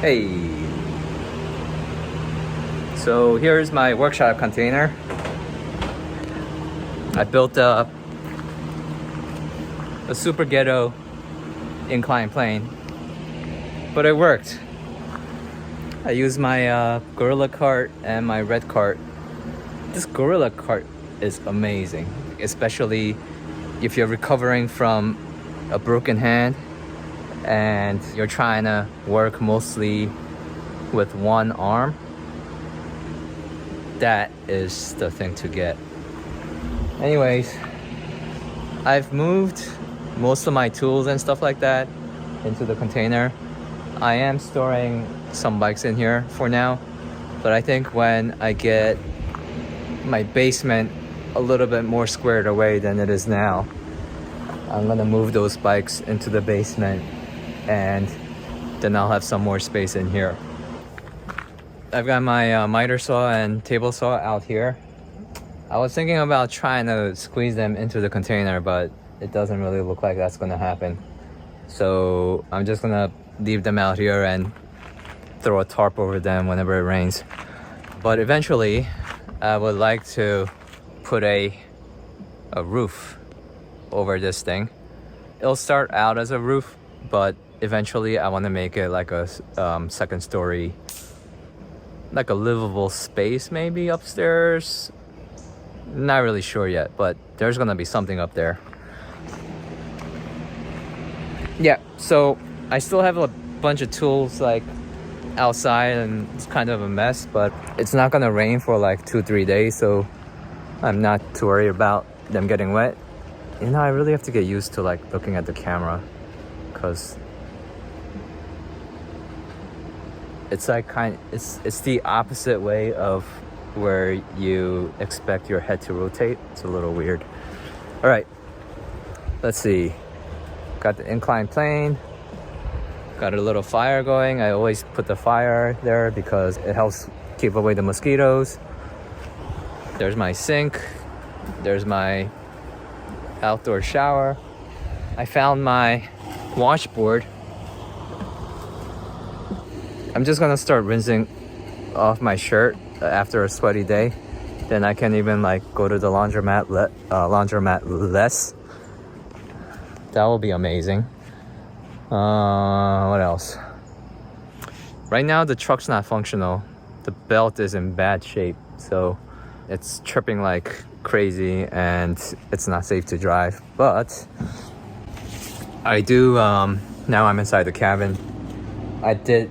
Hey, so here's my workshop container. I built a super ghetto incline plane, but it worked. I used my Gorilla cart and my red cart. This Gorilla cart is amazing, especially if you're recovering from a broken hand and you're trying to work mostly with one arm. That is the thing to get. Anyways, I've moved most of my tools and stuff like that into the container. I am storing some bikes in here for now, but I think when I get my basement a little bit more squared away than it is now, I'm gonna move those bikes into the basement and then I'll have some more space in here. I've got my miter saw and table saw out here. I was thinking about trying to squeeze them into the container, but it doesn't really look like that's gonna happen. So I'm just gonna leave them out here and throw a tarp over them whenever it rains. But eventually, I would like to put a roof over this thing. It'll start out as a roof, but eventually I want to make it like a second story, like a livable space maybe upstairs. Not really sure yet, but there's gonna be something up there. Yeah, so I still have a bunch of tools like outside and it's kind of a mess, but it's not gonna rain for like 2-3 days, so I'm not too worried about them getting wet. You know, I really have to get used to like looking at the camera, because it's like it's the opposite way of where you expect your head to rotate. It's a little weird. All right, let's see. Got the inclined plane. Got a little fire going. I always put the fire there because it helps keep away the mosquitoes. There's my sink. There's my outdoor shower. I found my washboard. I'm just gonna start rinsing off my shirt after a sweaty day. Then I can even like go to the laundromat less. That will be amazing. What else? Right now the truck's not functional. The belt is in bad shape, so it's tripping like crazy and it's not safe to drive. But I do, now I'm inside the cabin. I did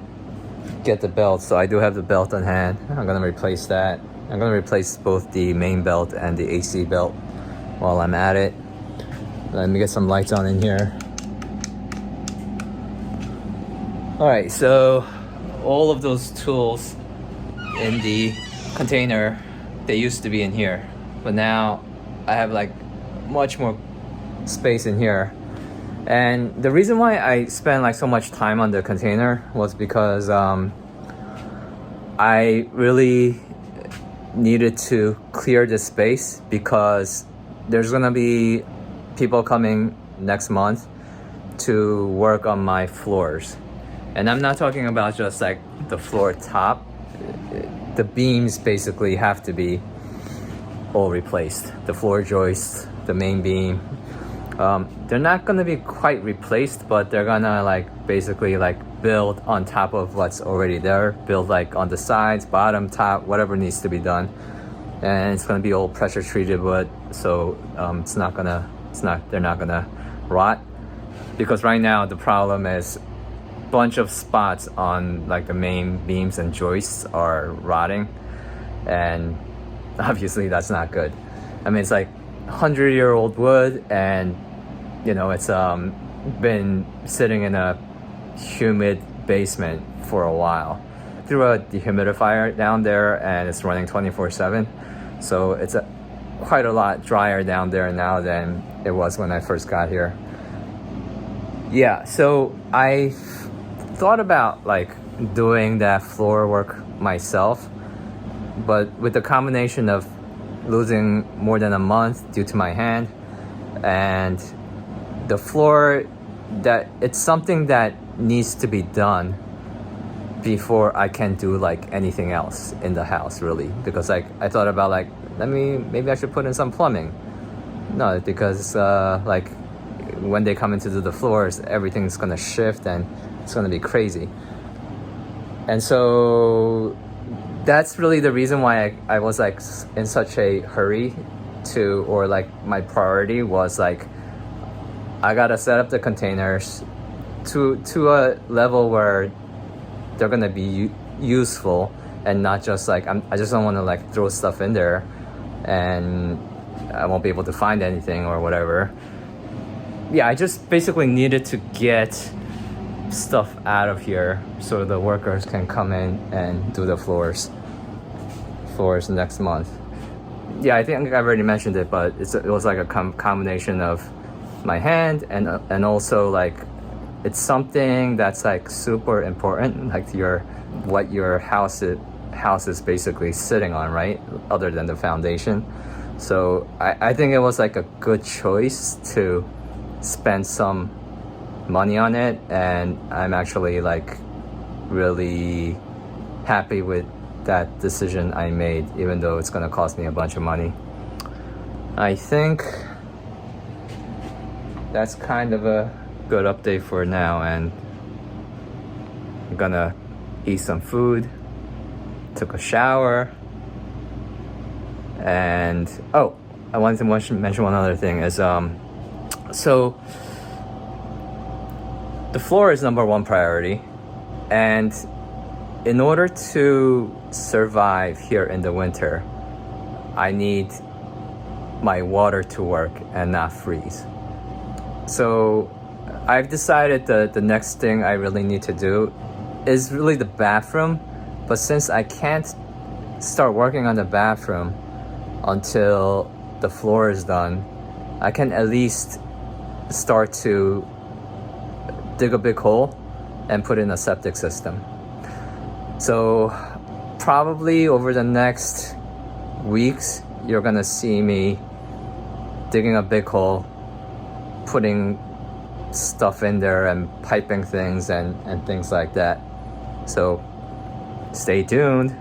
get the belt, so I do have the belt on hand. I'm gonna replace that. I'm gonna replace both the main belt and the AC belt while I'm at it. Let me get some lights on in here. All right, so all of those tools in the container, they used to be in here, but now I have like much more space in here. And the reason why I spent like so much time on the container was because I really needed to clear the space, because there's gonna be people coming next month to work on my floors. And I'm not talking about just like the floor top. The beams basically have to be all replaced. The floor joists, the main beam. They're not gonna be quite replaced, but they're gonna like basically like build on top of what's already there. Build like on the sides, bottom, top, whatever needs to be done. And it's gonna be all pressure treated wood, so they're not gonna rot. Because right now the problem is a bunch of spots on like the main beams and joists are rotting, and obviously that's not good. I mean, it's like 100-year-old wood, and you know, it's been sitting in a humid basement for a while. I threw a dehumidifier down there and it's running 24/7, so it's quite a lot drier down there now than it was when I first got here. Yeah, so I thought about like doing that floor work myself, but with the combination of losing more than a month due to my hand and the floor, that it's something that needs to be done before I can do like anything else in the house, really. Because like I thought about like, maybe I should put in some plumbing. No, because like when they come in to do the floors, everything's gonna shift and it's gonna be crazy. And so that's really the reason why I was like in such a hurry to, or like my priority was like, I gotta set up the containers to a level where they're gonna be useful and not just like, I just don't want to like throw stuff in there and I won't be able to find anything or whatever. Yeah, I just basically needed to get stuff out of here so the workers can come in and do the floors next month. Yeah, I think I already mentioned it, but it was like a combination of my hand and also like it's something that's like super important, like what your house is basically sitting on, right? Other than the foundation. So I think it was like a good choice to spend some money on it, and I'm actually like really happy with that decision I made, even though it's gonna cost me a bunch of money. I think that's kind of a good update for now, and I'm gonna eat some food, took a shower, and I wanted to mention one other thing is so the floor is number one priority, and in order to survive here in the winter, I need my water to work and not freeze. So I've decided that the next thing I really need to do is really the bathroom, but since I can't start working on the bathroom until the floor is done, I can at least start to dig a big hole and put in a septic system. So probably over the next weeks, you're gonna see me digging a big hole, putting stuff in there and piping things and things like that. So stay tuned.